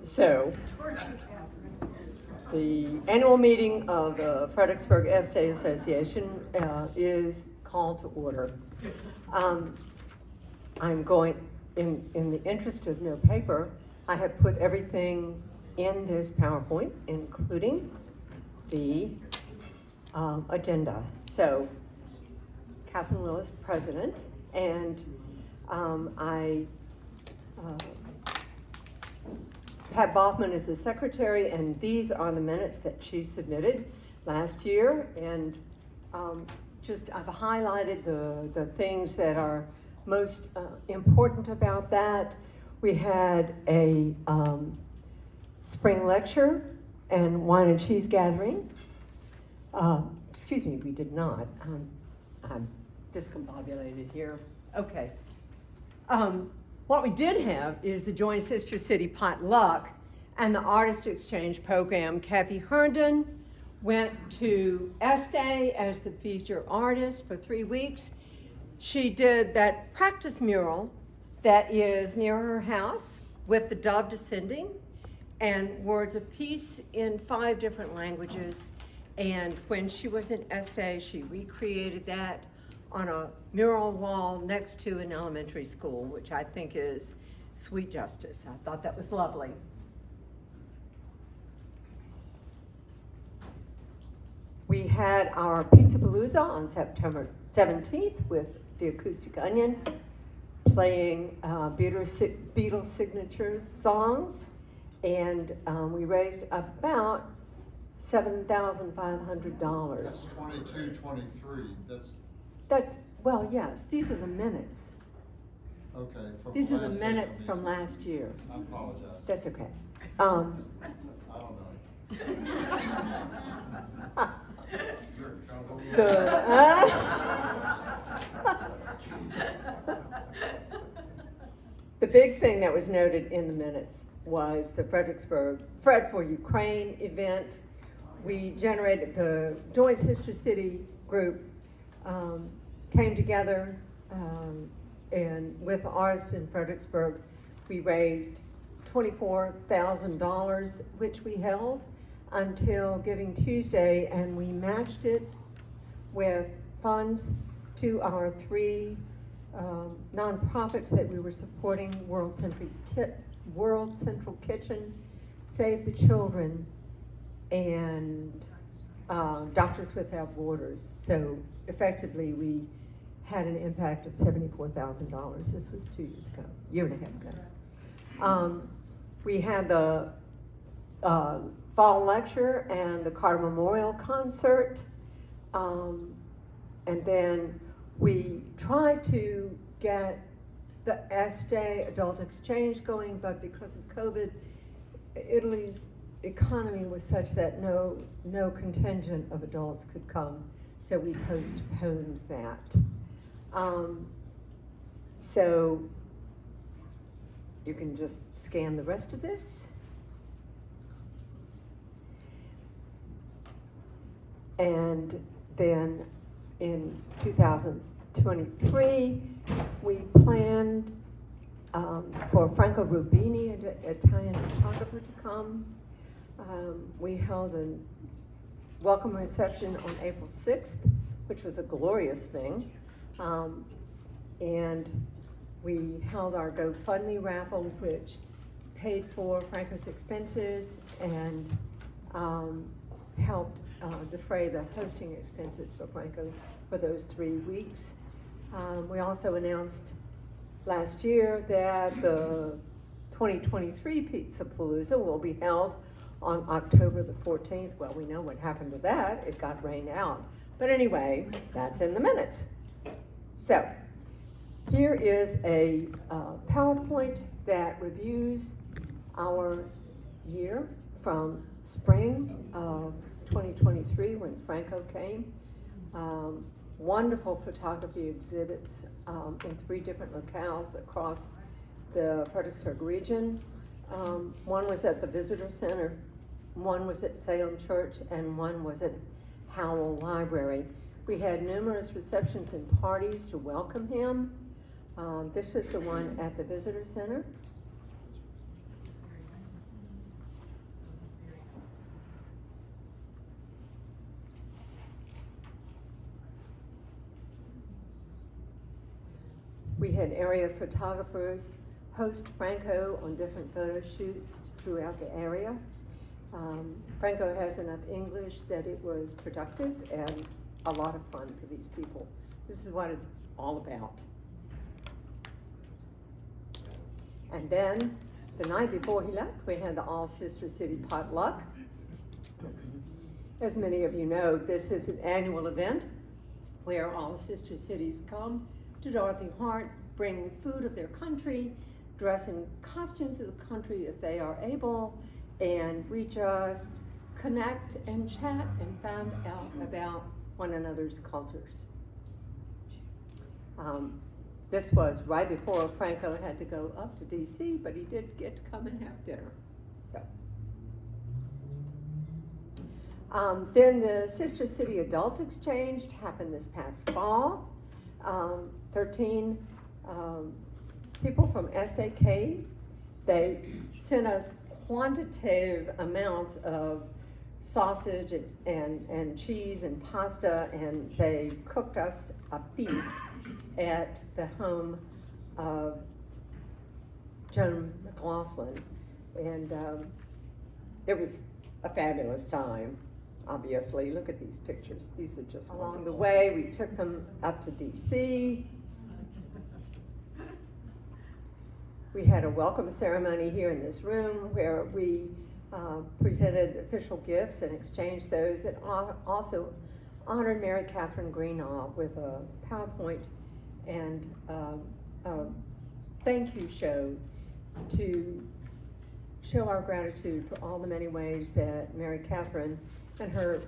So, the annual meeting of the Fredericksburg-Este Association is called to order. I'm going, in the interest of no paper, I have put everything in this PowerPoint, including the agenda. So, Catherine Willis, President, and Pat Boffman is the secretary, and these are the minutes that she submitted last year. And I've highlighted the things that are most important about that. We had a spring lecture and wine and cheese gathering. Excuse me, we did not. I'm discombobulated here. Okay. What we did have is the Joint Sister City Potluck and the Artist Exchange Program. Kathy Herndon went to Este as the Feast Your Artist for 3 weeks. She did that practice mural that is near her house with the dove descending and words of peace in 5 different languages. And when she was in Este, she recreated that on a mural wall next to an elementary school, which I think is sweet justice. I thought that was lovely. We had our Pizza-Palooza on September 17th with the Acoustic Onion playing Beatles signatures songs, and we raised about $7,500. That's 22-23. That's, well, yes, these are the minutes. Okay. These are the minutes from last year. I apologize. That's okay. I don't know. You're in trouble. The big thing that was noted in the minutes was the Fredericksburg Fred for Ukraine event. We generated, the Joint Sister City group came together and with artists in Fredericksburg, we raised $24,000, which we held until Giving Tuesday, and we matched it with funds to our 3 nonprofits that we were supporting: World Central Kitchen, Save the Children, and Doctors Without Borders. So effectively, we had an impact of $74,000. This was 2 years ago, year and a half ago. We had the fall lecture and the Carter Memorial Concert, and then we tried to get the Este Adult Exchange going, but because of COVID, Italy's economy was such that no contingent of adults could come, so we postponed that. So you can just scan the rest of this. And then in 2023, we planned for Franco Rubini, an Italian photographer, to come. We held a welcome reception on April 6th, which was a glorious thing. And we held our GoFundMe raffle, which paid for Franco's expenses and helped defray the hosting expenses for Franco for those 3 weeks. We also announced last year that the 2023 Pizza-Palooza will be held on October the 14th. Well, we know what happened with that. It got rained out. But anyway, that's in the minutes. So here is a PowerPoint that reviews our year from spring of 2023 when Franco came. Wonderful photography exhibits in 3 different locales across the Fredericksburg region. One was at the Visitor Center, one was at Salem Church, and one was at Howell Library. We had numerous receptions and parties to welcome him. This is the one at the Visitor Center. We had area photographers host Franco on different photo shoots throughout the area. Franco has enough English that it was productive and a lot of fun for these people. This is what it's all about. And then the night before he left, we had the All Sister City potluck. As many of you know, this is an annual event where all sister cities come to Dorothy Hart, bring food of their country, dress in costumes of the country if they are able, and we just connect and chat and find out about one another's cultures. This was right before Franco had to go up to DC, but he did get to come and have dinner. So. Then the Sister City Adult Exchange happened this past fall. 13 people from Este came. They sent us quantitative amounts of sausage and cheese and pasta, and they cooked us a feast at the home of Joan McLaughlin. And it was a fabulous time. Obviously, look at these pictures. These are just along the way. We took them up to DC. We had a welcome ceremony here in this room where we presented official gifts and exchanged those, and also honored Mary Catherine Greenall with a PowerPoint and a thank you show to show our gratitude for all the many ways that Mary Catherine and her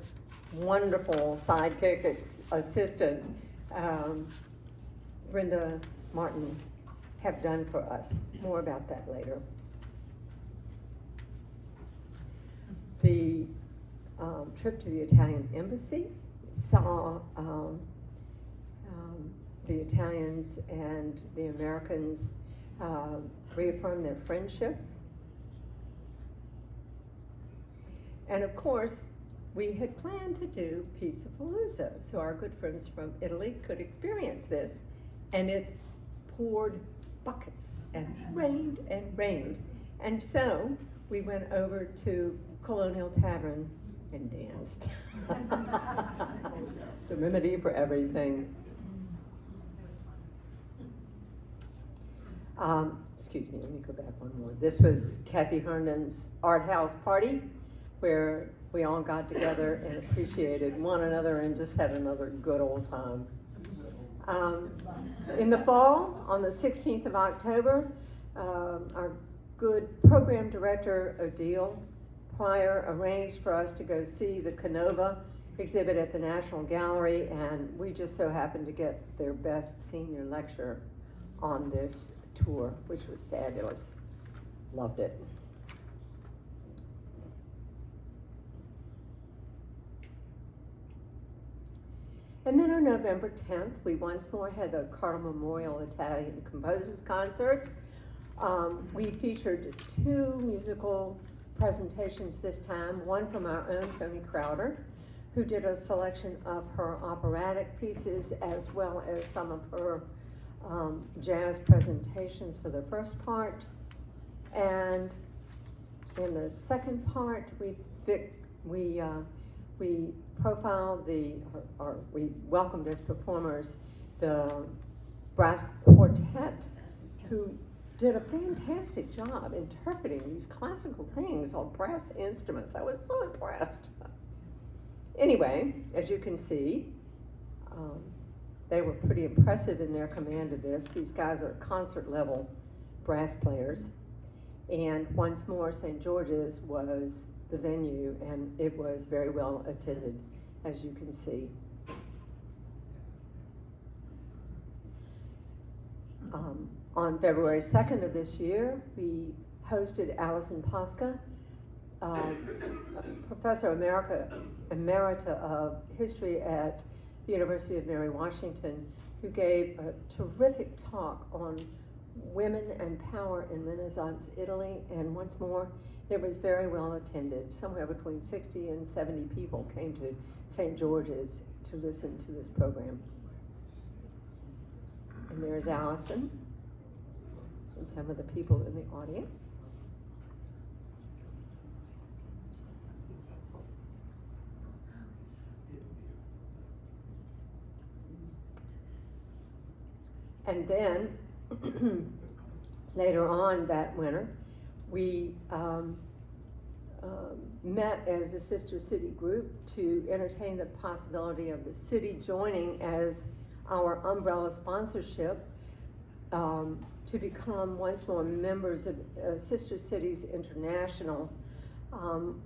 wonderful sidekick assistant, Brenda Martin, have done for us. More about that later. The trip to the Italian embassy saw the Italians and the Americans reaffirm their friendships. And of course, we had planned to do Pizza Palooza, so our good friends from Italy could experience this. And it poured buckets and rained and rained. And so we went over to Colonial Tavern and danced. The remedy for everything. Excuse me, let me go back one more. This was Kathy Herndon's art house party, where we all got together and appreciated one another and just had another good old time. In the fall, on the 16th of October, our good program director, Odile Pryor, arranged for us to go see the Canova exhibit at the National Gallery, and we just so happened to get their best senior lecture on this tour, which was fabulous. Loved it. And then on November 10th, we once more had the Carter Memorial Italian Composers Concert. We featured 2 musical presentations this time, one from our own Tony Crowder, who did a selection of her operatic pieces as well as some of her jazz presentations for the first part. And in the second part, we profiled we welcomed as performers the brass quartet, who did a fantastic job interpreting these classical things on brass instruments. I was so impressed. Anyway, as you can see, they were pretty impressive in their command of this. These guys are concert level brass players. And once more, St. George's was the venue, and it was very well attended, as you can see. On February 2nd of this year, we hosted Alison Posca, Professor Emerita of History at the University of Mary Washington, who gave a terrific talk on women and power in Renaissance Italy, and once more, it was very well attended. Somewhere between 60 and 70 people came to St. George's to listen to this program. And there's Allison and some of the people in the audience. And then later on that winter, we met as a sister city group to entertain the possibility of the city joining as our umbrella sponsorship to become once more members of Sister Cities International.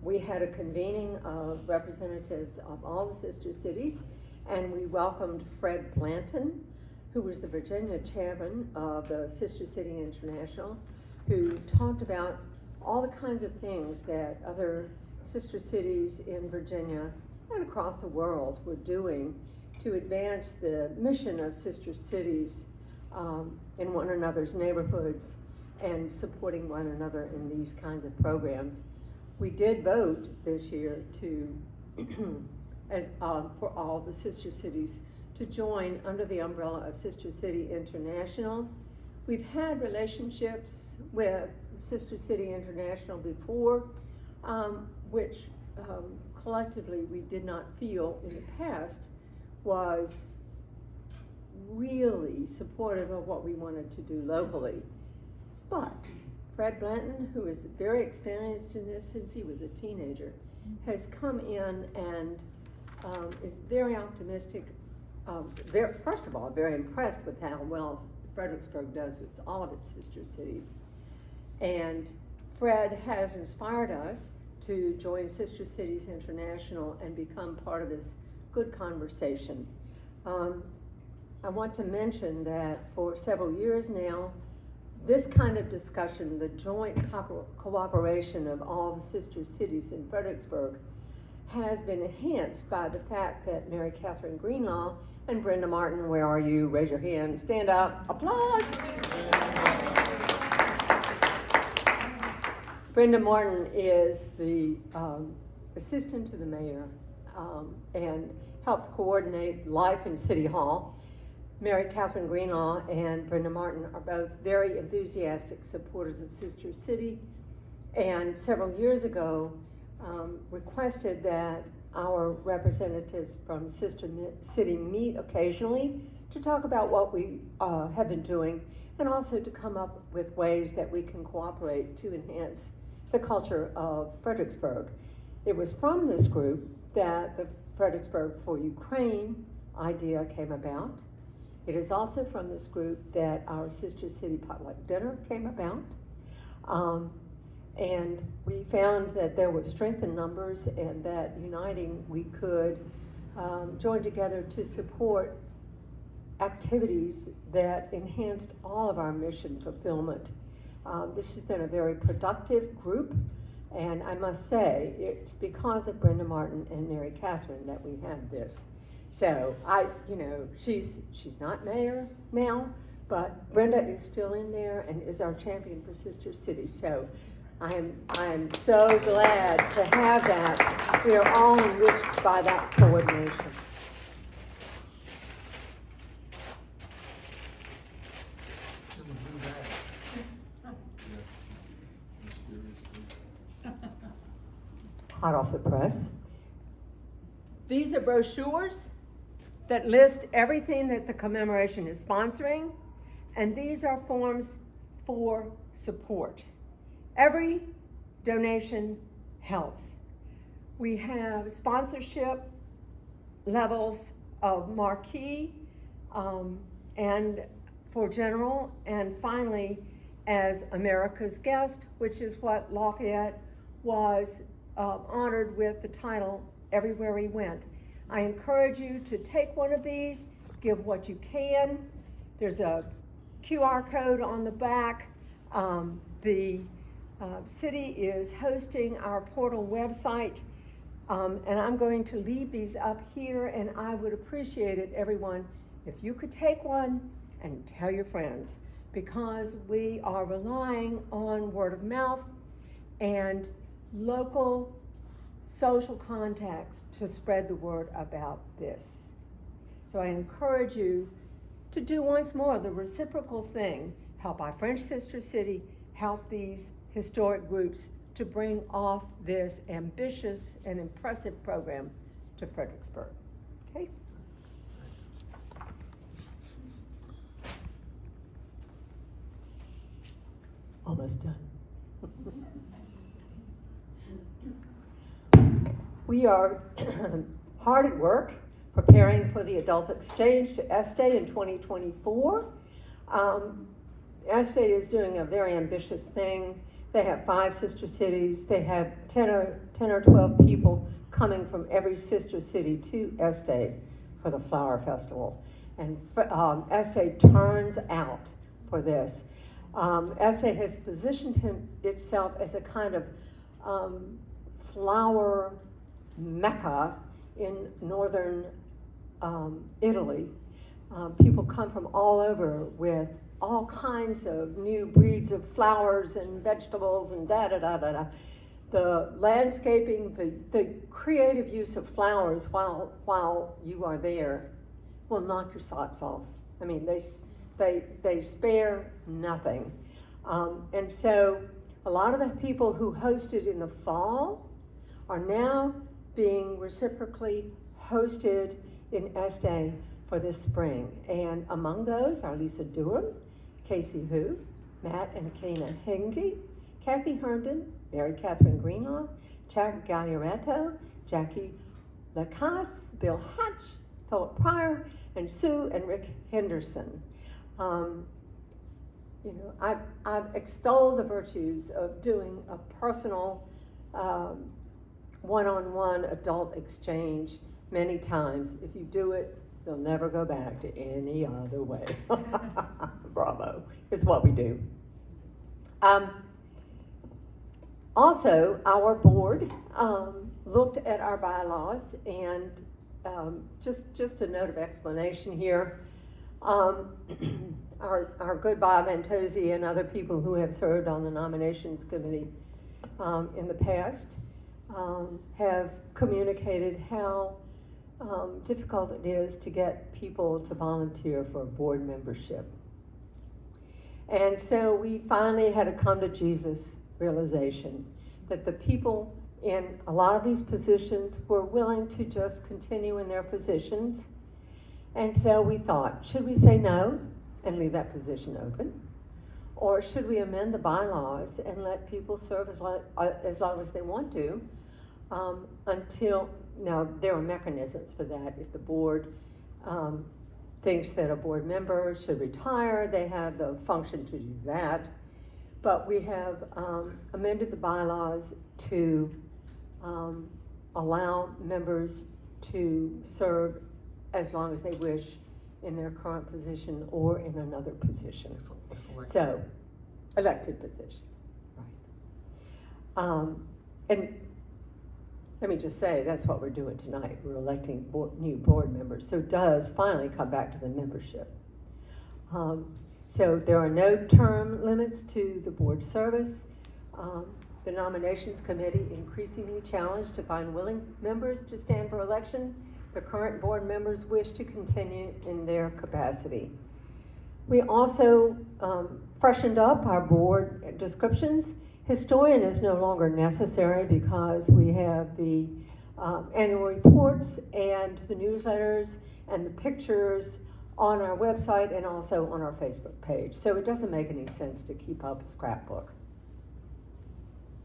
We had a convening of representatives of all the sister cities, and we welcomed Fred Blanton, who was the Virginia chairman of the Sister City International, who talked about all the kinds of things that other sister cities in Virginia and across the world were doing to advance the mission of sister cities in one another's neighborhoods and supporting one another in these kinds of programs. We did vote this year to, for all the sister cities to join under the umbrella of Sister City International. We've had relationships with Sister City International before, which collectively we did not feel in the past was really supportive of what we wanted to do locally. But Fred Blanton, who is very experienced in this since he was a teenager, has come in and is very optimistic. First of all, very impressed with how well Fredericksburg does with all of its sister cities. And Fred has inspired us to join Sister Cities International and become part of this good conversation. I want to mention that for several years now, this kind of discussion, the joint cooperation of all the sister cities in Fredericksburg, has been enhanced by the fact that Mary Catherine Greenlaw and Brenda Martin, where are you? Raise your hand, stand up, applause. Brenda Martin is the assistant to the mayor and helps coordinate life in City Hall. Mary Catherine Greenlaw and Brenda Martin are both very enthusiastic supporters of Sister City, and several years ago requested that our representatives from Sister City meet occasionally to talk about what we have been doing and also to come up with ways that we can cooperate to enhance the culture of Fredericksburg. It was from this group that the Fredericksburg for Ukraine idea came about. It is also from this group that our Sister City Potluck Dinner came about. And we found that there was strength in numbers and that uniting we could join together to support activities that enhanced all of our mission fulfillment. This has been a very productive group, and I must say it's because of Brenda Martin and Mary Catherine that we have this. So she's not mayor now, but Brenda is still in there and is our champion for Sister City. So I'm so glad to have that. We are all enriched by that coordination. It's in the blue bag. Yeah. Hot off the press. These are brochures that list everything that the commemoration is sponsoring, and these are forms for support. Every donation helps. We have sponsorship levels of marquee and for general, and finally as America's Guest, which is what Lafayette was honored with the title everywhere we went. I encourage you to take one of these, give what you can. There's a QR code on the back. The city is hosting our portal website, and I'm going to leave these up here, and I would appreciate it, everyone, if you could take one and tell your friends, because we are relying on word of mouth and local social contacts to spread the word about this. So I encourage you to do once more the reciprocal thing, help our French sister city, help these historic groups to bring off this ambitious and impressive program to Fredericksburg. Okay? Almost done. We are hard at work preparing for the adult exchange to Este in 2024. Este is doing a very ambitious thing. They have 5 sister cities. They have 10 or 12 people coming from every sister city to Este for the Flower Festival. And Este turns out for this. Este has positioned itself as a kind of flower mecca in northern Italy. People come from all over with all kinds of new breeds of flowers and vegetables and da-da-da-da-da. The landscaping, the creative use of flowers while you are there will knock your socks off. I mean, they spare nothing. And so a lot of the people who hosted in the fall are now being reciprocally hosted in Este for this spring. And among those are Lisa Durham, Casey Hu, Matt and Kena Henge, Kathy Herndon, Mary Catherine Greenlaw, Jack Gagliaretto, Jackie Lacasse, Bill Hatch, Philip Pryor, and Sue and Rick Henderson. I've extolled the virtues of doing a personal one-on-one adult exchange many times. If you do it, you'll never go back to any other way. Bravo, is what we do. Also, our board looked at our bylaws, and just a note of explanation here. Our good Bob Antozzi and other people who have served on the nominations committee in the past have communicated how difficult it is to get people to volunteer for board membership. And so we finally had a come to Jesus realization that the people in a lot of these positions were willing to just continue in their positions. And so we thought, should we say no and leave that position open? Or should we amend the bylaws and let people serve as long as they want to until, now there are mechanisms for that. If the board thinks that a board member should retire, they have the function to do that. But we have amended the bylaws to allow members to serve as long as they wish in their current position or in another position. So, elected position, right. And let me just say, that's what we're doing tonight. We're electing new board members. So it does finally come back to the membership. So there are no term limits to the board service. The nominations committee increasingly challenged to find willing members to stand for election. The current board members wish to continue in their capacity. We also freshened up our board descriptions. Historian is no longer necessary because we have the annual reports and the newsletters and the pictures on our website and also on our Facebook page. So it doesn't make any sense to keep up a scrapbook.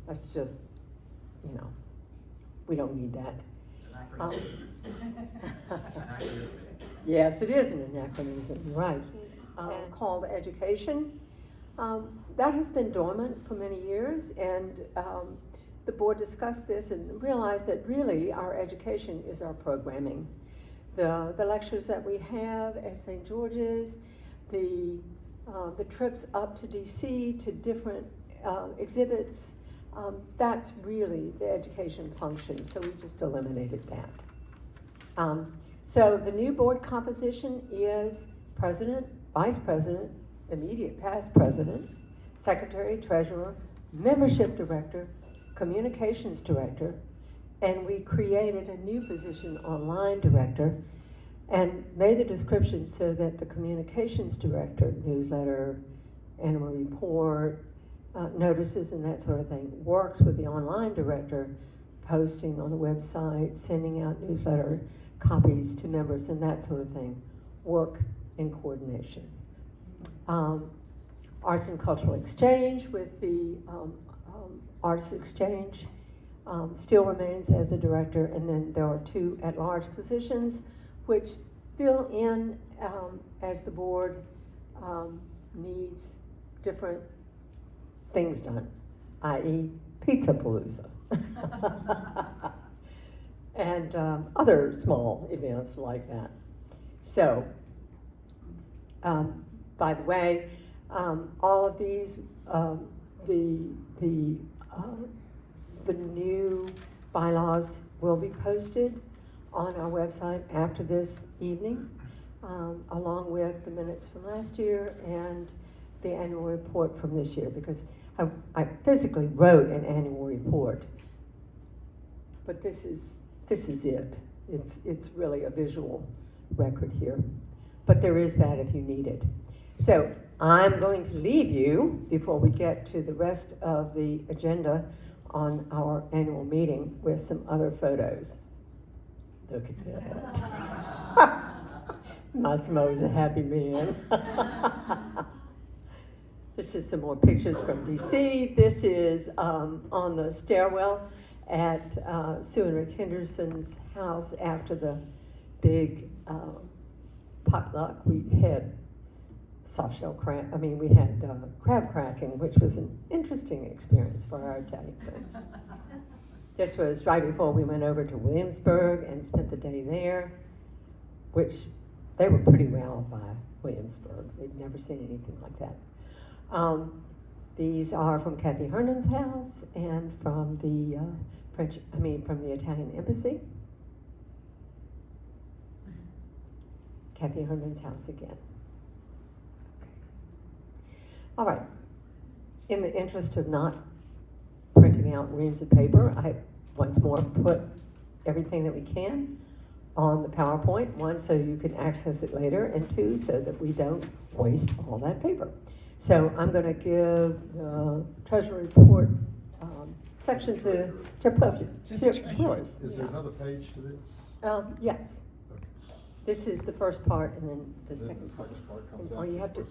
That's just, we don't need that. Yes, it is an anachronism, right. Called education. That has been dormant for many years, and the board discussed this and realized that really our education is our programming. The lectures that we have at St. George's, the trips up to DC to different exhibits, that's really the education function, so we just eliminated that. So the new board composition is president, vice president, immediate past president, secretary, treasurer, membership director, communications director, and we created a new position, online director, and made the description so that the communications director, newsletter, annual report, notices and that sort of thing, works with the online director, posting on the website, sending out newsletter copies to members and that sort of thing, work in coordination. Arts and Cultural Exchange with the Arts Exchange still remains as a director, and then there are 2 at-large positions which fill in as the board needs different things done, i.e. Pizza Palooza. And other small events like that. So, by the way, all of these, the new bylaws will be posted on our website after this evening, along with the minutes from last year and the annual report from this year, because I physically wrote an annual report, but this is it. It's really a visual record here, but there is that if you need it. So I'm going to leave you before we get to the rest of the agenda on our annual meeting with some other photos. Look at that. Massimo's a happy man. This is some more pictures from DC. This is on the stairwell at Sue and Rick Henderson's house after the big potluck. We had we had crab cracking, which was an interesting experience for our Italian friends. This was right before we went over to Williamsburg and spent the day there, which they were pretty wowed by Williamsburg. They'd never seen anything like that. These are from Kathy Hernan's house and from the from the Italian embassy. Kathy Hernan's house again. All right. In the interest of not printing out reams of paper, I once more put everything that we can on the PowerPoint. 1, so you can access it later, and 2, so that we don't waste all that paper. So I'm going to give the Treasury Report section to Pleasure. Is there another page to this? Yes. This is the first part, and then the second part. Comes And all you have to,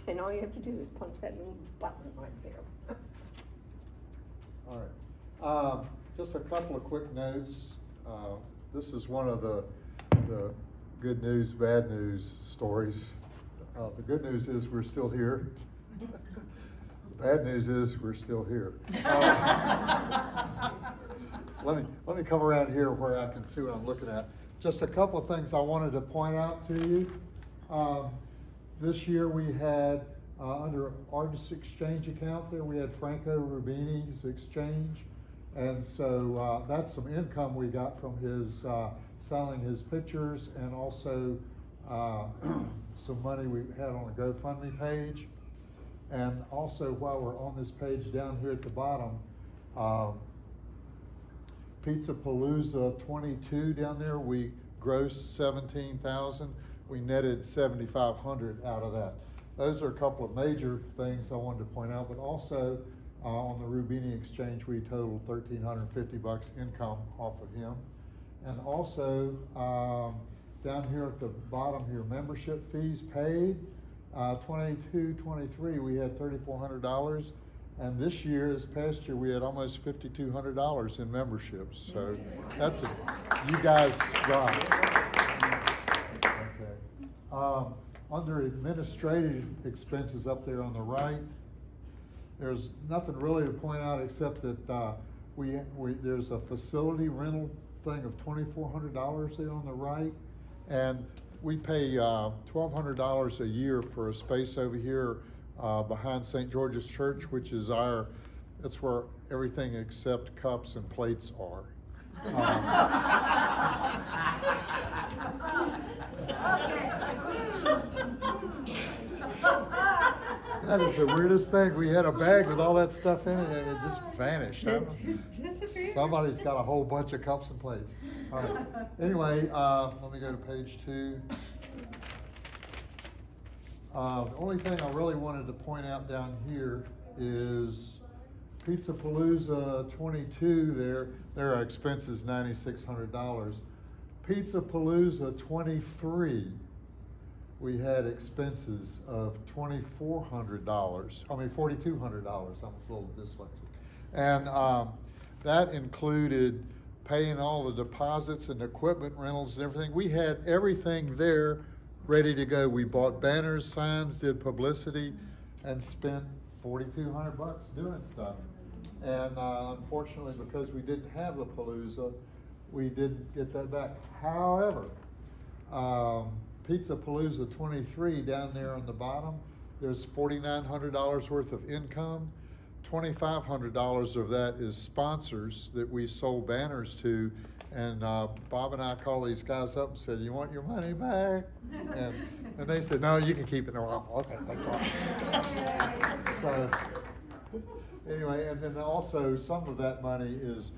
and all you have to do is punch that little button right there. All right. Just a couple of quick notes. This is one of the good news, bad news stories. The good news is we're still here. The bad news is we're still here. Let me come around here where I can see what I'm looking at. Just a couple of things I wanted to point out to you. This year we had, under Artist Exchange account there, we had Franco Rubini's exchange. And so that's some income we got from his selling his pictures, and also some money we had on a GoFundMe page. And also, while we're on this page down here at the bottom, Pizza Palooza 22 down there, we grossed $17,000. We netted $7,500 out of that. Those are a couple of major things I wanted to point out, but also on the Rubini exchange, we totaled $1,350 income off of him. And also down here at the bottom here, membership fees paid. 22-23, we had $3,400. And this past year, we had almost $5,200 in memberships. So that's you guys got it. Okay. Under administrative expenses up there on the right, there's nothing really to point out except that there's a facility rental thing of $2,400 there on the right, and we pay $1,200 a year for a space over here behind St. George's Church, which is that's where everything except cups and plates are. That is the weirdest thing. We had a bag with all that stuff in it and it just vanished. Somebody's got a whole bunch of cups and plates. All right. Anyway, let me go to page 2. The only thing I really wanted to point out down here is Pizza Palooza 22 their expense is $9,600. Pizza Palooza 23, we had expenses of $2,400. $4,200. I was a little dyslexic. And that included paying all the deposits and equipment rentals and everything. We had everything there ready to go. We bought banners, signs, did publicity, and spent $4,200 doing stuff. And unfortunately, because we didn't have the Palooza, we didn't get that back. However, Pizza Palooza 23 down there on the bottom, there's $4,900 worth of income. $2,500 of that is sponsors that we sold banners to. And Bob and I called these guys up and said, "You want your money back?" And they said, "No, you can keep it." No, okay, that's fine. So anyway, and then also some of that money is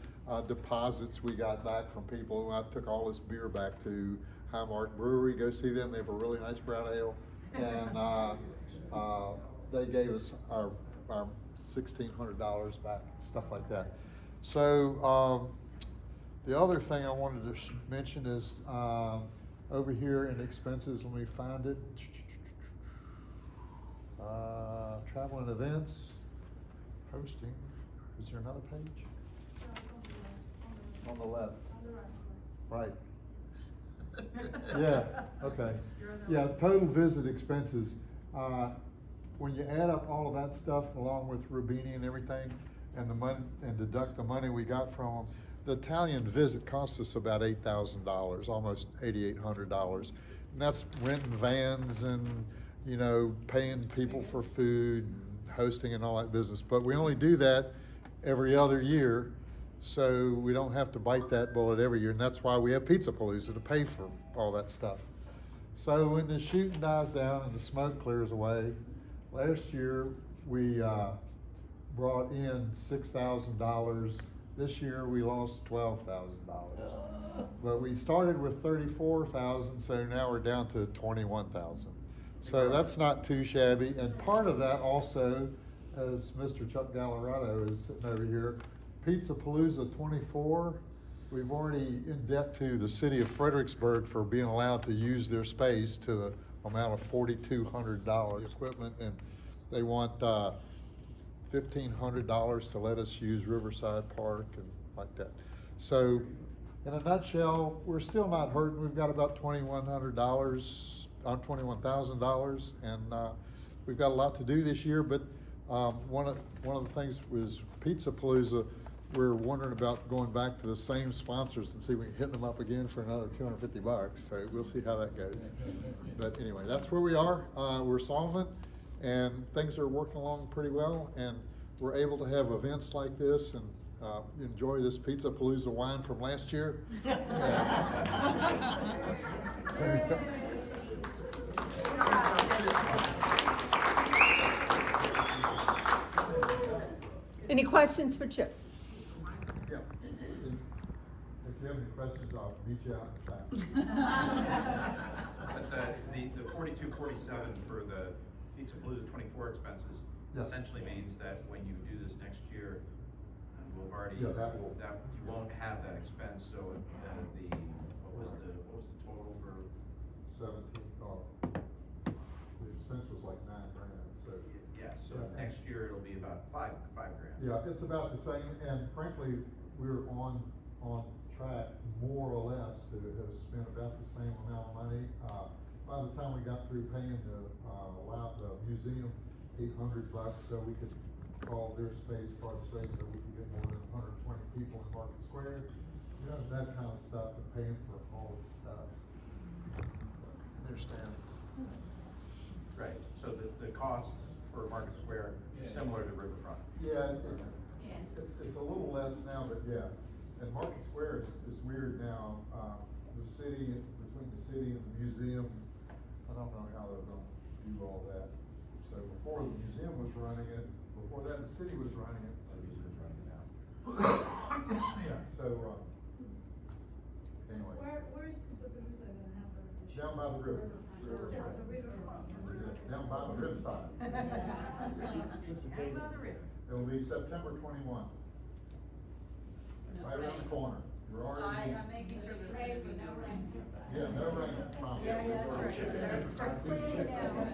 deposits we got back from people. I took all this beer back to Highmark Brewery. Go see them. They have a really nice brown ale. And they gave us our $1,600 back, stuff like that. So the other thing I wanted to mention is over here in expenses, let me find it. Travel and events, hosting. Is there another page? On the left. Right. Yeah, okay. Yeah, total visit expenses. When you add up all of that stuff along with Rubini and everything and the money and deduct the money we got from them, the Italian visit cost us about $8,000, almost $8,800. And that's renting vans and, you know, paying people for food and hosting and all that business. But we only do that every other year, so we don't have to bite that bullet every year. And that's why we have Pizza Palooza to pay for all that stuff. So when the shooting dies down and the smoke clears away, last year we brought in $6,000. This year we lost $12,000. But we started with 34,000, so now we're down to 21,000. So that's not too shabby. And part of that also, as Mr. Chuck Gallarado is sitting over here, Pizza Palooza 24, we've already in debt to the city of Fredericksburg for being allowed to use their space to the amount of $4,200 equipment, and they want $1,500 to let us use Riverside Park and like that. So in a nutshell, we're still not hurting. We've got about $2,100 on $21,000, and we've got a lot to do this year. But one of the things was Pizza Palooza. We're wondering about going back to the same sponsors and see if we can hit them up again for another $250. So we'll see how that goes. But anyway, that's where we are. We're solvent, and things are working along pretty well. And we're able to have events like this and enjoy this Pizza Palooza wine from last year. Any questions for Chip? Yeah. If you have any questions, I'll meet you out in fact. But the 4247 for the Pizza Palooza 24 expenses essentially means that when you do this next year, we'll already that you won't have that expense. So what was the total for 17? The expense was like $9,000. So yeah. So next year it'll be about $5,000. Yeah, it's about the same, and frankly, we're on track more or less to have spent about the same amount of money. By the time we got through paying the museum $800 so we could call their space part space so we could get more than 120 people in Market Square, you know, that kind of stuff, and paying for all this stuff. Understand. Right. So the costs for Market Square is similar to Riverfront. Yeah, it's a little less now, but yeah. And Market Square is weird now. The city, between the city and the museum, I don't know how they're going to do all that. So So before the museum was running it, before that the city was running it. The museum's running it now. Yeah, so, anyway, Where is Pizza Palooza gonna happen this year? down by the river. So it's a river crossing. Yeah, down by the riverside. Down by the river. It'll be September 21. Right around the corner. We're already. I'm making sure there's gonna be no rain. Yeah, no rain, promise. Yeah, that's right. Start cleaning down.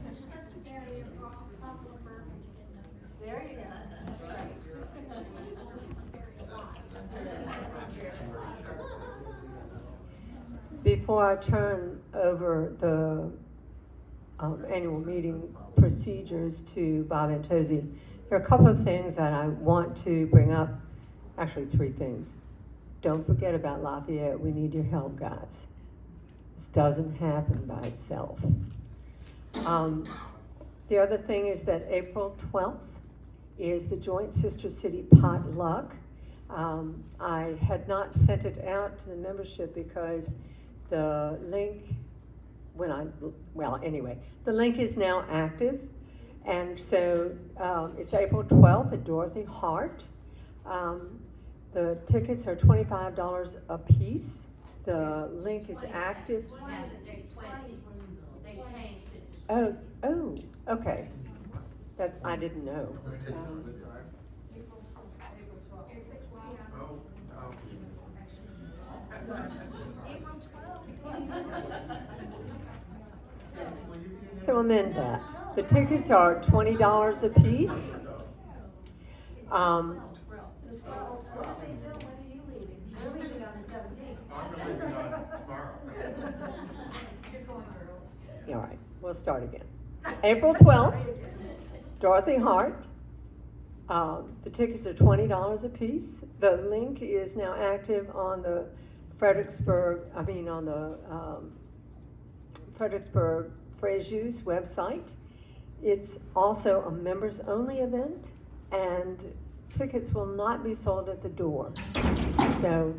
There's supposed to be an area for all Buffalo bourbon to get done. There you go, that's right. Before I turn over the annual meeting procedures to Bob Antozzi, there are a couple of things that I want to bring up. Actually, 3 things. Don't forget about Lafayette. We need your help, guys. This doesn't happen by itself. The other thing is that April 12th is the Joint Sister City Potluck. I had not sent it out to the membership because the link, the link is now active. And so it's April 12th at Dorothy Hart. The tickets are $25 a piece. The link is active. They changed it. Oh, okay. I didn't know. So amend that. The tickets are $20 a piece. You're leaving on the 17th. I'm gonna leave it tomorrow. You're going early. All right, we'll start again. April 12th, Dorothy Hart. The tickets are $20 a piece. The link is now active on the Fredericksburg Frejus website. It's also a members-only event, and tickets will not be sold at the door. So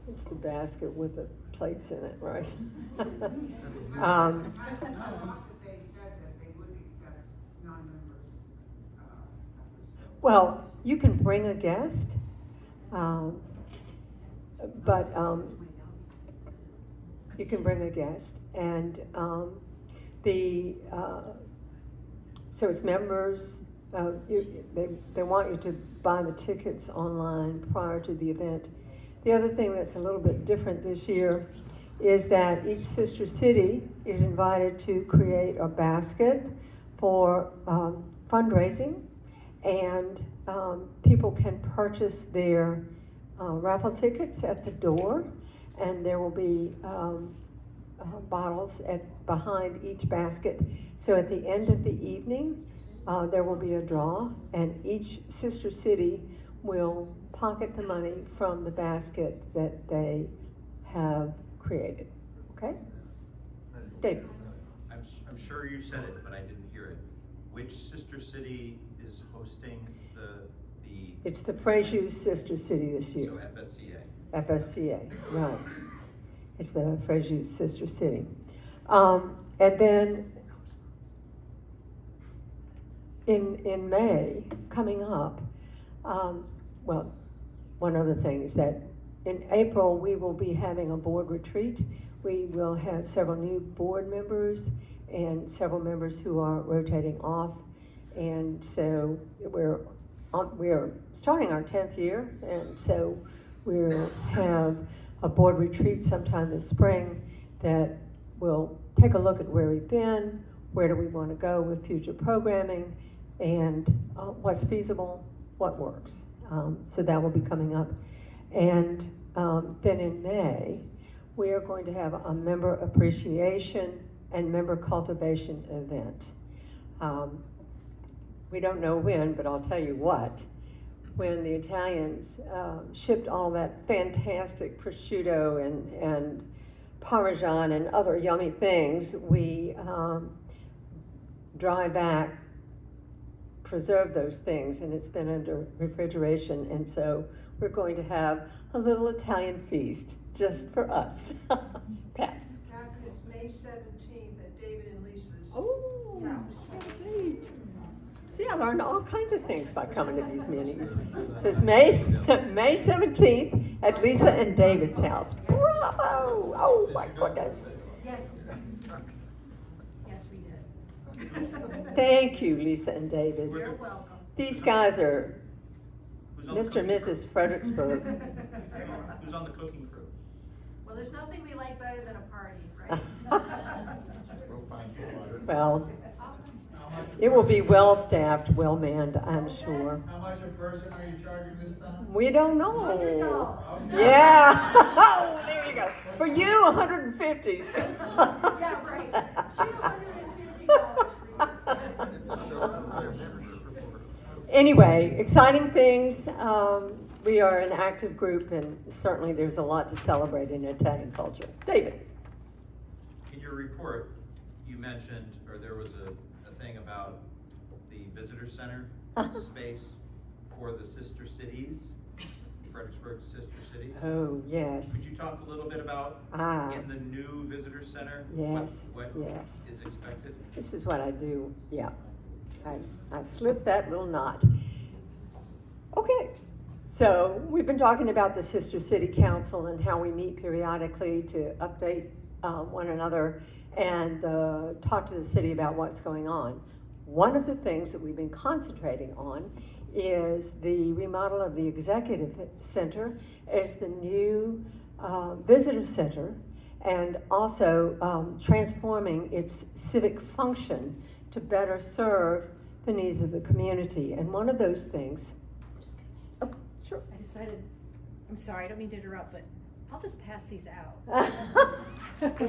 it's the basket with the plates in it, right? They said that they would accept non-members. Well, you can bring a guest, you can bring a guest, and so it's members. They want you to buy the tickets online prior to the event. The other thing that's a little bit different this year is that each sister city is invited to create a basket for fundraising, and people can purchase their raffle tickets at the door, and there will be bottles behind each basket. So at the end of the evening, there will be a draw, and each sister city will pocket the money from the basket that they have created. Okay? Dave? I'm sure you said it, but I didn't hear it. Which sister city is hosting the? It's the Frejus Sister City this year. So FSCA. FSCA, right. It's the Frejus Sister City. And then in May, coming up, one other thing is that in April, we will be having a board retreat. We will have several new board members and several members who are rotating off. And so we're starting our 10th year, and so we'll have a board retreat sometime this spring that will take a look at where we've been, where do we want to go with future programming, and what's feasible, what works. So that will be coming up. And then in May, we are going to have a member appreciation and member cultivation event. We don't know when, but I'll tell you what. When the Italians shipped all that fantastic prosciutto and Parmesan and other yummy things, we dry back, preserve those things, and it's been under refrigeration, and so we're going to have a little Italian feast just for us. Pat? Catherine, it's May 17th at David and Lisa's. Oh, Great. See, I learned all kinds of things by coming to these meetings. So it's May 17th at Lisa and David's house. Bravo! Oh my goodness. Yes. Yes, we did. Thank you, Lisa and David. You're welcome. These guys are Who's on the Mr. and cooking Mrs. crew? Fredericksburg. Who's on the cooking crew? Well, there's nothing we like better than a party, right? We'll find somebody. Well, it will be well-staffed, well-manned, I'm sure. How much a person are you charging this time? We don't know. $100. Yeah. Oh, there you go. For you, 150s. Yeah, right. $250. Anyway, exciting things. We are an active group, and certainly there's a lot to celebrate in Italian culture. David. In your report, you mentioned, or there was a thing about the visitor center space for the sister cities, Fredericksburg sister cities. Oh, yes. Could you talk a little bit about in the new visitor center? Yes, What yes. is expected? This is what I do, yeah. I slipped that little knot. Okay, so we've been talking about the Sister City Council and how we meet periodically to update one another and talk to the city about what's going on. One of the things that we've been concentrating on is the remodel of the Executive Center as the new visitor center, and also transforming its civic function to better serve the needs of the community. And one of those things, oh, sure. I decided, I'm sorry, I don't mean to interrupt, but I'll just pass these out.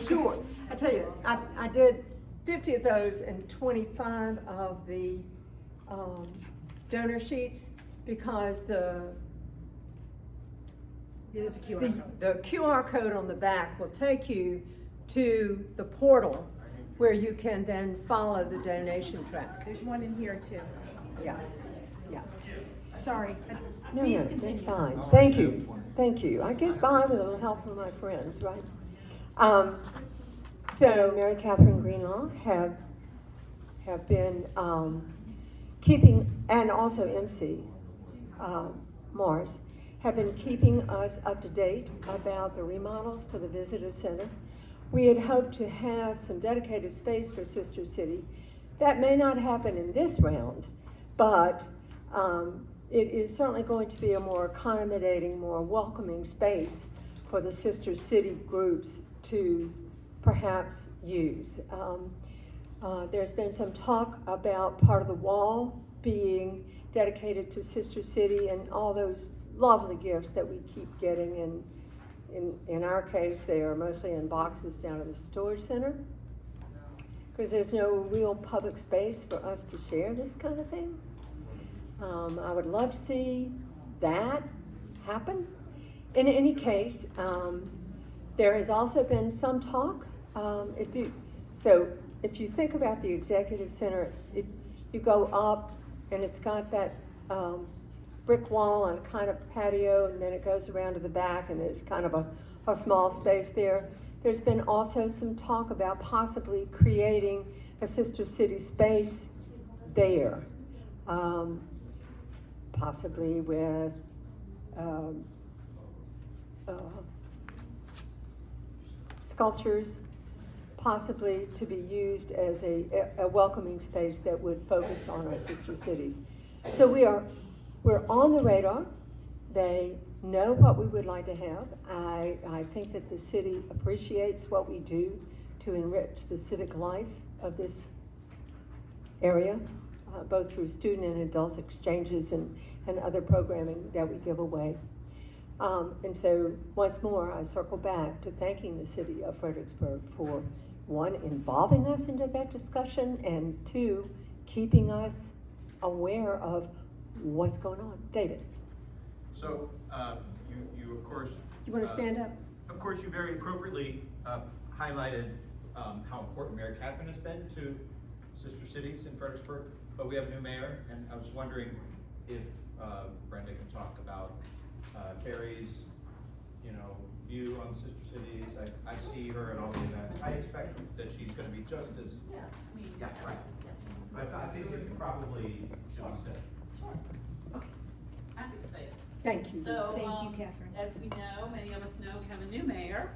Sure. I tell you, I did 50 of those and 25 of the donor sheets because There's a QR code. the QR code on the back will take you to the portal where you can then follow the donation track. There's one in here too. Yeah, yeah. Sorry, No, please no, continue. that's fine. Thank you, thank you. I get by with a little help from my friends, right? So Mary Catherine Greenlaw have been keeping, and also MC Morris, have been keeping us up to date about the remodels for the visitor center. We had hoped to have some dedicated space for Sister City. That may not happen in this round, but it is certainly going to be a more accommodating, more welcoming space for the Sister City groups to perhaps use. There's been some talk about part of the wall being dedicated to Sister City and all those lovely gifts that we keep getting. And in our case, they are mostly in boxes down at the storage center, because there's no real public space for us to share this kind of thing. I would love to see that happen. In any case, there has also been some talk. If you think about the executive center, you go up and it's got that brick wall and a kind of patio, and then it goes around to the back and there's kind of a small space there. There's been also some talk about possibly creating a Sister City space there, possibly with sculptures, possibly to be used as a welcoming space that would focus on our sister cities. So we're on the radar. They know what we would like to have. I think that the city appreciates what we do to enrich the civic life of this area, both through student and adult exchanges and other programming that we give away. And so once more, I circle back to thanking the city of Fredericksburg for, one, involving us into that discussion, and two, keeping us aware of what's going on. David. So, you of course. You want to stand up? Of course, you very appropriately highlighted how important Mayor Catherine has been to sister cities in Fredericksburg, but we have a new mayor, and I was wondering if Brenda can talk about Carrie's, view on sister cities. I see her at all the events. I expect that she's going to be just as. Yeah, right. I think it probably should be said. Sure. Happy to say it. Thank you. So, Thank you, Catherine. as we know, many of us know, we have a new mayor.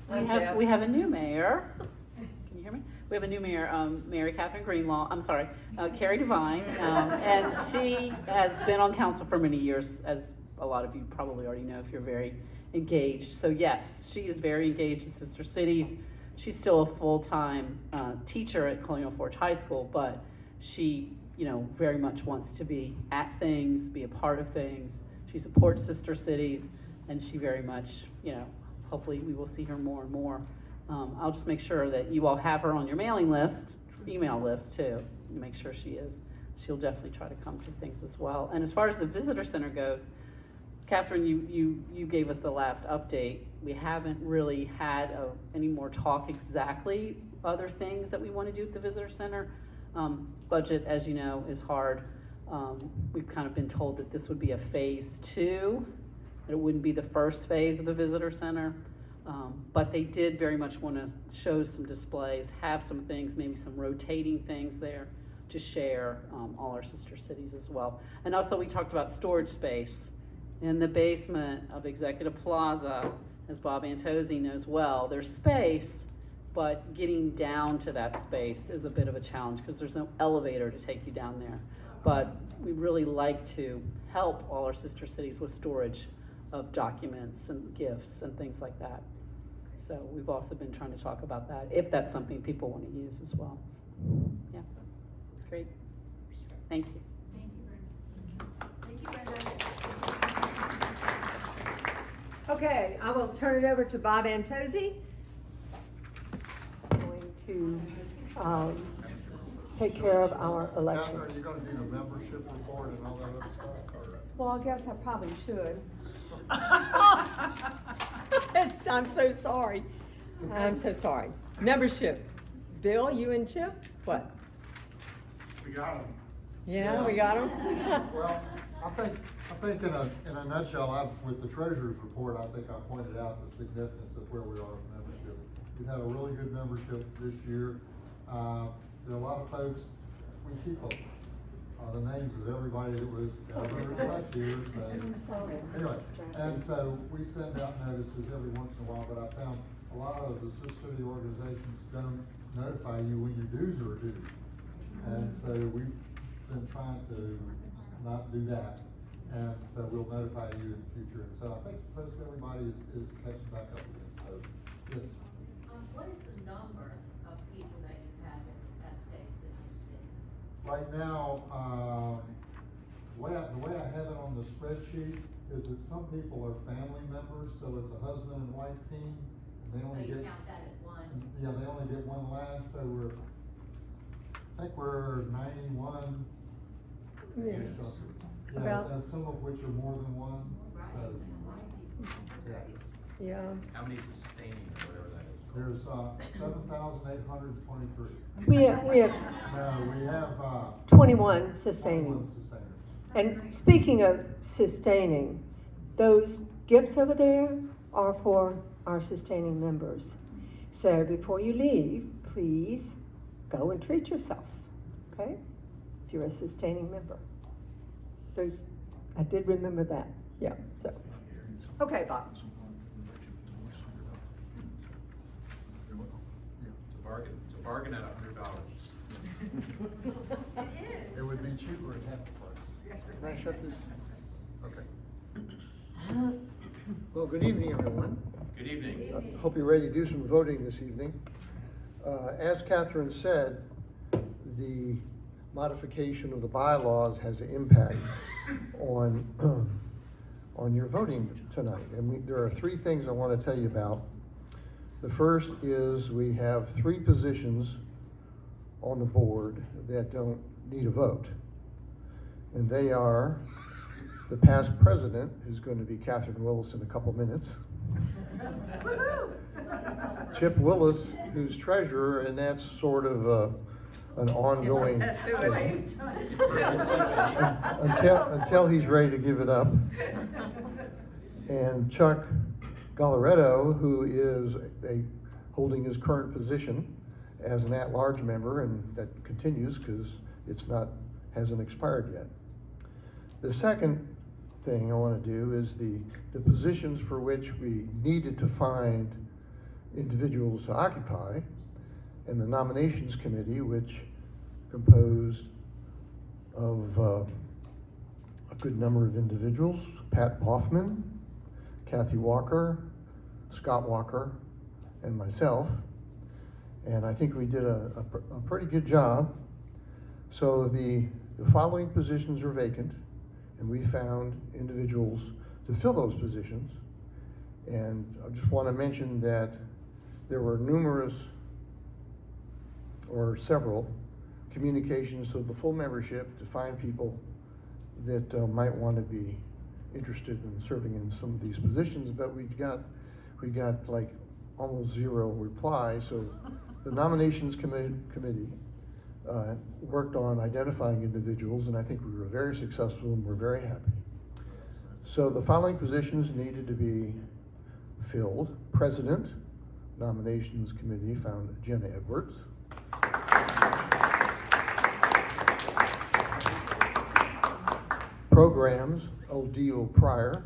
I know. We have a new mayor. Can you hear me? We have a new mayor, Mary Catherine Greenlaw, Carrie Devine, and she has been on council for many years, as a lot of you probably already know if you're very engaged. So yes, she is very engaged in Sister Cities. She's still a full-time teacher at Colonial Forge High School, but she, very much wants to be at things, be a part of things. She supports Sister Cities, and she very much, hopefully we will see her more and more. I'll just make sure that you all have her on your mailing list, email list too, to make sure she is. She'll definitely try to come to things as well. And as far as the visitor center goes, Catherine, you gave us the last update. We haven't really had any more talk exactly other things that we want to do at the visitor center. Budget, as you know, is hard. We've kind of been told that this would be a phase 2. It wouldn't be the first phase of the visitor center. But they did very much want to show some displays, have some things, maybe some rotating things there to share all our sister cities as well. And also we talked about storage space in the basement of Executive Plaza. As Bob Antozzi knows well, there's space, but getting down to that space is a bit of a challenge because there's no elevator to take you down there. But we really like to help all our sister cities with storage of documents and gifts and things like that. So we've also been trying to talk about that, if that's something people want to use as well. So, yeah, great. Thank you. Thank you, Brenda. Okay, I will turn it over to Bob Antozzi. Going to take care of our Catherine, election. are you gonna do the membership report and all that other stuff, or? Well, I guess I probably should. I'm so sorry. I'm so sorry. Membership. Bill, you and Chip, what? We got them. Yeah, we got them? Well, I think in a nutshell, with the treasurer's report, I think I pointed out the significance of where we are with membership. We've had a really good membership this year. There are a lot of folks, we keep the names of everybody that was ever last year, so. Anyway, and so we send out notices every once in a while, but I found a lot of the sister city organizations don't notify you when your dues are due. And so we've been trying to not do that. And so we'll notify you in the future. And so I think most everybody is catching back up again, so, yes. What is the number of people that you have at State Sister City? Right now, the way I have it on the spreadsheet is that some people are family members, so it's a husband and wife team, and they only So you get. count that as one? Yeah, they only get one lad, so I think we're 91. Yeah. Yeah, About- and some of which are more than one, so, yeah. Yeah. How many sustaining, or whatever that is? There's 7,823. We have No, we have 21 sustaining. 21 sustainers. And speaking of sustaining, those gifts over there are for our sustaining members. So before you leave, please go and treat yourself, okay? If you're a sustaining member. I did remember that, yeah, so. Okay, Bob. It's a bargain at $100. It would be cheaper at half the price. Can I shut this? Okay. Well, good evening, everyone. Good evening. I hope you're ready to do some voting this evening. As Catherine said, the modification of the bylaws has an impact on your voting tonight. And there are 3 things I want to tell you about. The first is we have 3 positions on the board that don't need a vote. And they are the past president, who's going to be Catherine Willis in a couple minutes. Chip Willis, who's treasurer, and that's sort of an ongoing, until he's ready to give it up. And Chuck Galleretto, who is holding his current position as an at-large member, and that continues because hasn't expired yet. The second thing I want to do is the positions for which we needed to find individuals to occupy, and the nominations committee, which composed of a good number of individuals: Pat Boffman, Kathy Walker, Scott Walker, and myself. And I think we did a pretty good job. So the following positions are vacant, and we found individuals to fill those positions. And I just want to mention that there were several communications to the full membership to find people that might want to be interested in serving in some of these positions, but we got like almost zero replies. So the nominations committee worked on identifying individuals, and I think we were very successful, and we're very happy. So the following positions needed to be filled. President, nominations committee found Jenna Edwards. Programs, Odile Pryor.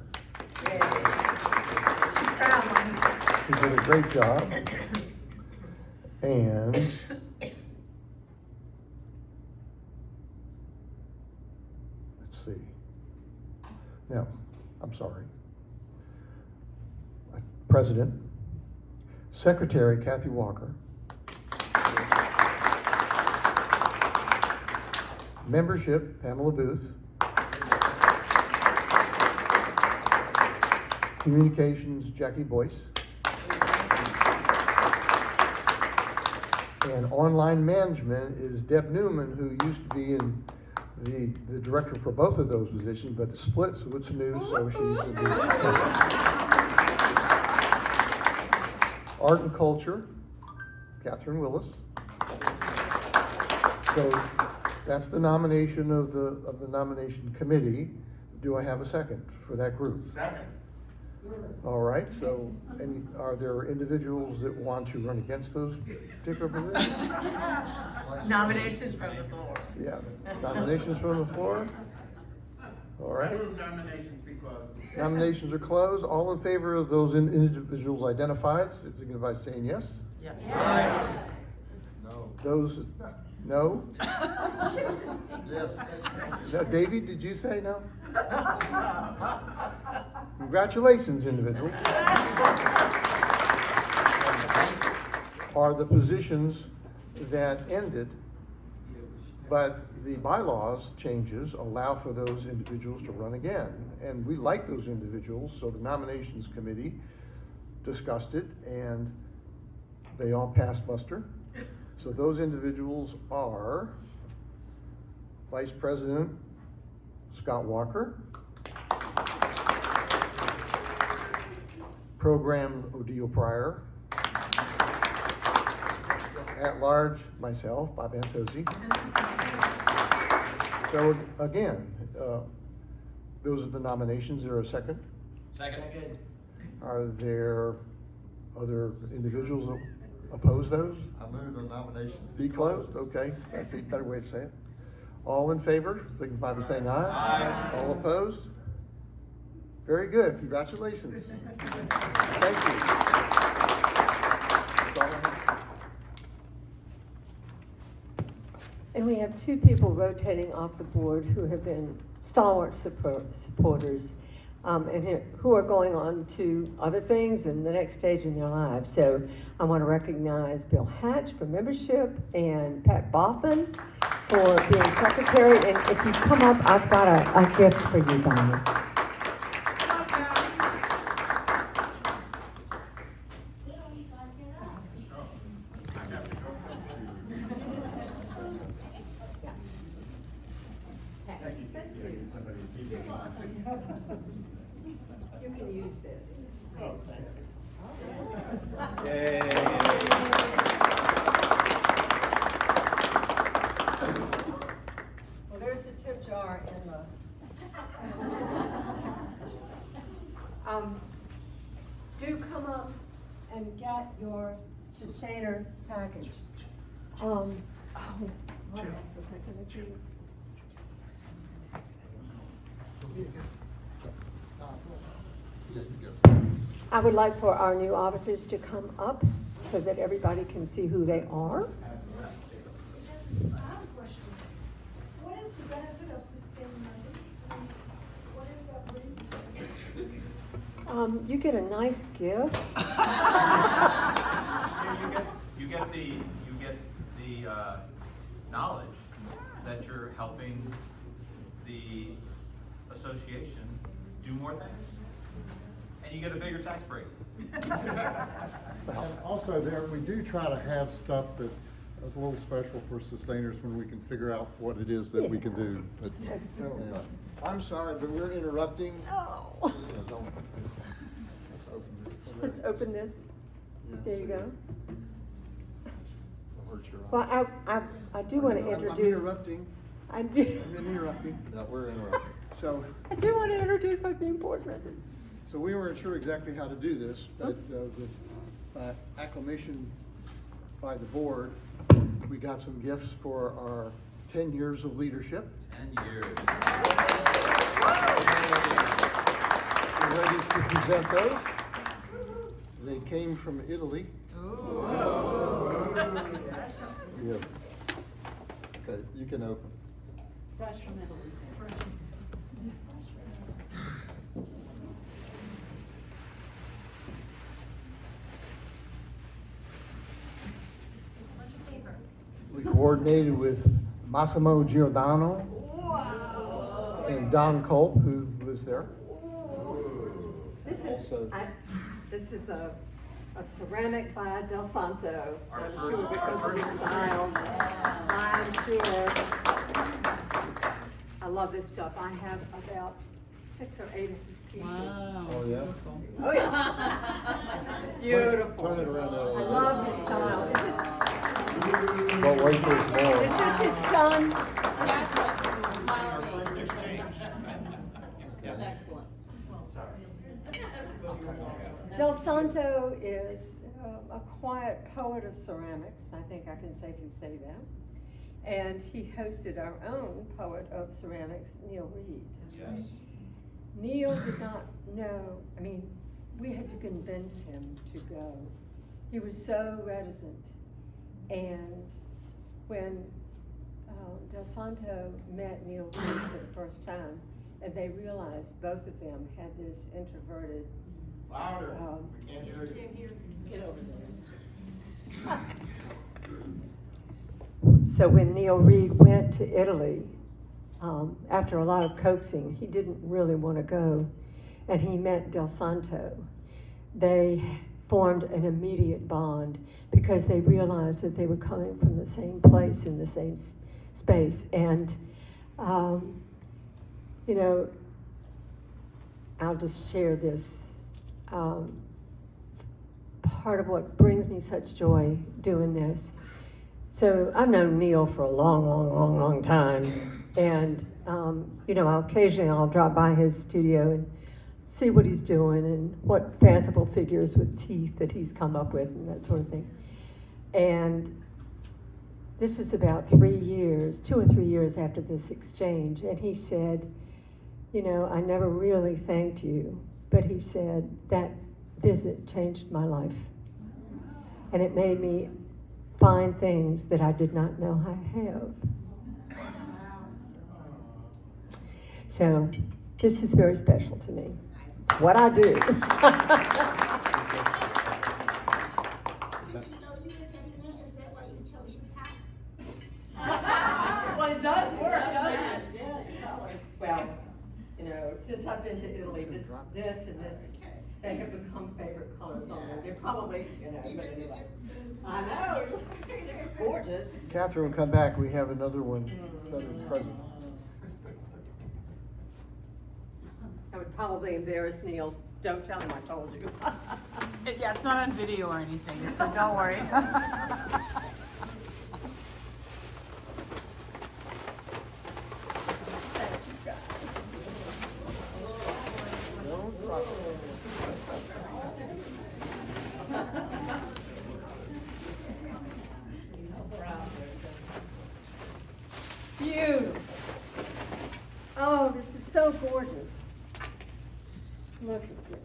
She did a great job. And let's see. Now, I'm sorry. President, Secretary Kathy Walker, membership Pamela Booth, communications Jackie Boyce, and online management is Deb Newman, who used to be in the director for both of those positions, but it's split, so it's new, so she's Art and Culture, Catherine Willis. So that's the nomination of the nomination committee. Do I have a second for that group? Second. All right, so, and are there individuals that want to run against those particular positions? Nominations from the floor. Yeah, nominations from the floor? All right. I move nominations be closed. Nominations are closed. All in favor of those individuals identified, signify by saying yes. Yes. No. Those, no? Yes. No, Davey, did you say no? Congratulations, individuals. Are the positions that ended, but the bylaws changes allow for those individuals to run again. And we like those individuals, so the nominations committee discussed it and they all passed muster. So those individuals are Vice President Scott Walker, Program Odile Pryor, at large myself, Bob Antozzi. So again, those are the nominations. Is there a second? Second. Are there other individuals that oppose those? I move the nominations Be closed? Okay, that's a better way to say it. All in favor, signify by saying aye. Aye. All opposed? Very good, congratulations. Thank you. That's all I have. And we have two people rotating off the board who have been stalwart supporters and who are going on to other things in the next stage in their lives. So I want to recognize Bill Hatch for membership and Pat Boffman for being secretary. And if you come up, I've got a gift for you guys. You can use this. Well, there's the tip jar in the. Do come up and get your sustainer package. What else was I gonna choose? Yeah, you go. I would like for our new officers to come up so that everybody can see who they are. I have a question. What is the benefit of sustained members? I mean, what is that bring? You get a nice gift. You get the knowledge that you're helping the association do more things. And you get a bigger tax break. And also there, we do try to have stuff that is a little special for sustainers when we can figure out what it is that we can do, but anyway. I'm sorry, but we're interrupting. Oh. Yeah, don't- let's open it. Let's open this. Yeah, There you see. go. Don't hurt your eye. Well, I do want to I'm introduce. interrupting. I do. I'm interrupting. Yeah, we're interrupting. So, I do want to introduce our new board members. so we weren't sure exactly how to do this, but by acclamation by the board, we got some gifts for our 10 years of leadership. 10 years. We're ready to present those. They came from Italy. Yeah. Okay, you can open. Fresh from Italy. It's a bunch of paper. We coordinated with Massimo Giordano and Don Culp, who lives there. This is, Also- this is a ceramic by Del Santo. Our I'm first- sure because our of the first- style. I'm sure. I love this stuff. I have about 6 or 8 of these pieces. Wow. Oh, yeah? Oh, yeah. Beautiful. Turn it around that way. I love his style. But wait, there's more. Is this his son? Our first exchange. Excellent. Del Santo is a quiet poet of ceramics. I think I can safely say that. And he hosted our own poet of ceramics, Neil Reed. Yes. Neil did not know, I mean, we had to convince him to go. He was so reticent. And when Del Santo met Neil Reed for the first time, and they realized both of them had this introverted. Louder, we can't hear you. Get over this. So when Neil Reed went to Italy, after a lot of coaxing, he didn't really want to go, and he met Del Santo. They formed an immediate bond because they realized that they were coming from the same place in the same space. And, you know, I'll just share this. It's part of what brings me such joy doing this. So I've known Neil for a long time, and you know, occasionally I'll drop by his studio and see what he's doing and what fanciful figures with teeth that he's come up with and that sort of thing. And this was about 2 or 3 years after this exchange, and he said, you know, I never really thanked you, but he said, that visit changed my life. And it made me find things that I did not know I have. So this is very special to me. It's what I do. Did you know you were getting there? Is that why you chose your path? Well, it does work, doesn't it? Well, you know, since I've been to Italy, this and this, they have become favorite colors on there. They're probably, you know, but anyway. I know, it's gorgeous. Catherine, come back. We have another one, another present. I would probably embarrass Neil. Don't tell him I told you. Yeah, it's not on video or anything, so don't worry. Don't drop it. Beautiful. Oh, this is so gorgeous. Look at this.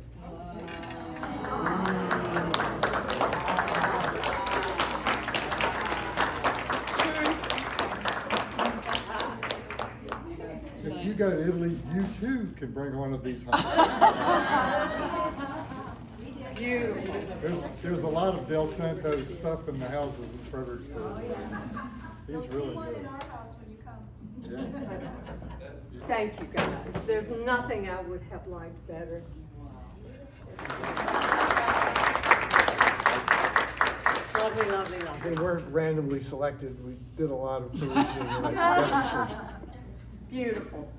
If you go to Italy, you too can bring one of these home. Beautiful. There's a lot of Del Santos stuff in the houses in Fredericksburg. You'll He's see really one in good. our house when you come. Yeah. Thank you, guys. There's nothing I would have liked better. Lovely, lovely, lovely. They weren't randomly selected, we did a lot of perusing. Beautiful.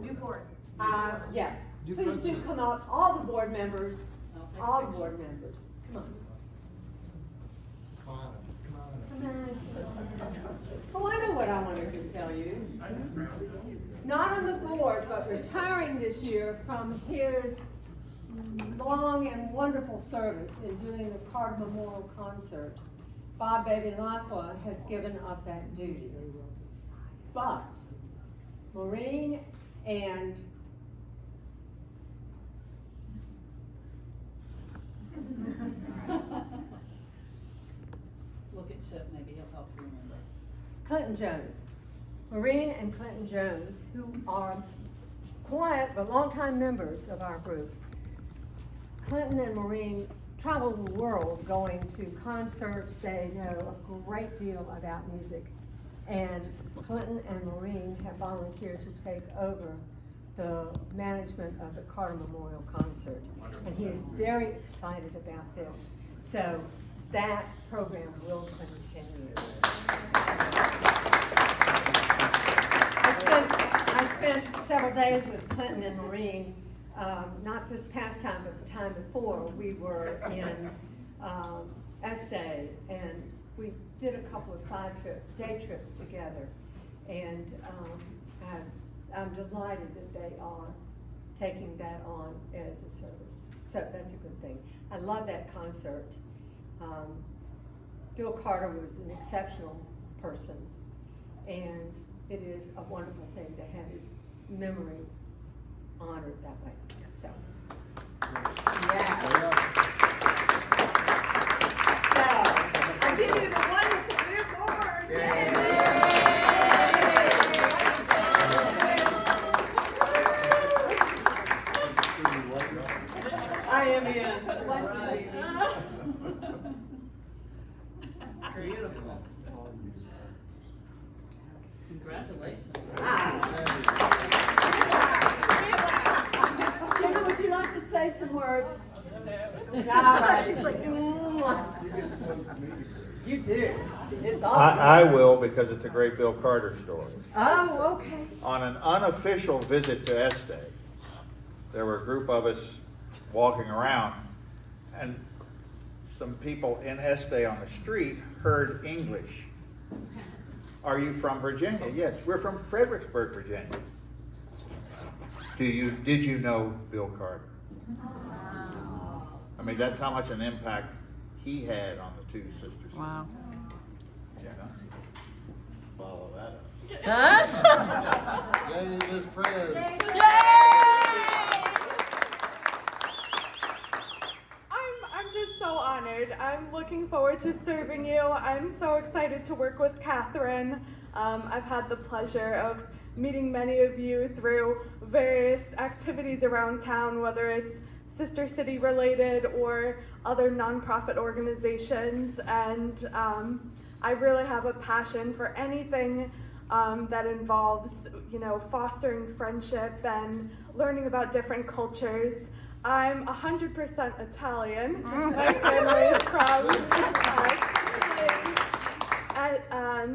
Newport. Yes, please do come out, all the board members, all the board members, come on. Come on. Come on. Oh, I know what I wanted to tell you. Not on the board, but retiring this year from his long and wonderful service in doing the Carter Memorial Concert, Bob Bevilacqua has given up that duty. But Maureen and Look at Chip, maybe he'll help you remember. Clinton Jones. Maureen and Clinton Jones, who are quiet but longtime members of our group. Clinton and Maureen travel the world going to concerts. They know a great deal about music. And Clinton and Maureen have volunteered to take over the management of the Carter Memorial Concert. And he is very excited about this. So that program will continue. I spent several days with Clinton and Maureen, not this past time, but the time before. We were in Este, and we did a couple of day trips together. And I'm delighted that they are taking that on as a service. So that's a good thing. I love that concert. Bill Carter was an exceptional person, and it is a wonderful thing to have his memory honored that way. So, yeah. So, I'm giving you the wonderful new board. I am in. Beautiful. Congratulations. Jenna, would you like to say some words? She's like, you do. It's all I will, because it's a great Bill Carter story. Oh, okay. On an unofficial visit to Este, there were a group of us walking around, and some people in Este on the street heard English. Are you from Virginia? Yes, we're from Fredericksburg, Virginia. Did you know Bill Carter? I mean, that's how much an impact he had on the two sisters. Wow. You know? Follow that up. Yay, Miss Prez. I'm just so honored. I'm looking forward to serving you. I'm so excited to work with Catherine. I've had the pleasure of meeting many of you through various activities around town, whether it's Sister City related or other nonprofit organizations, and I really have a passion for anything that involves, fostering friendship and learning about different cultures. I'm 100% Italian. My family is from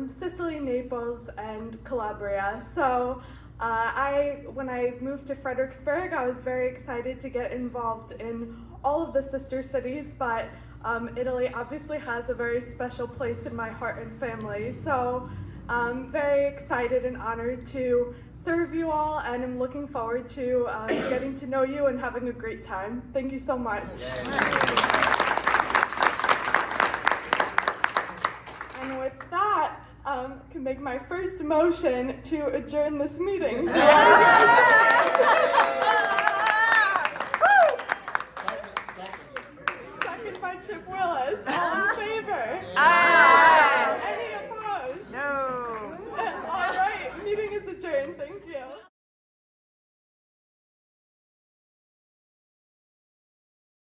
Sicily, Naples, and Calabria. So when I moved to Fredericksburg, I was very excited to get involved in all of the sister cities, but Italy obviously has a very special place in my heart and family. So I'm very excited and honored to serve you all, and I'm looking forward to getting to know you and having a great time. Thank you so much. And with that, can make my first motion to adjourn this meeting. Second by Chip Willis. All in favor? Aye. Any opposed? No. All right, meeting is adjourned. Thank you.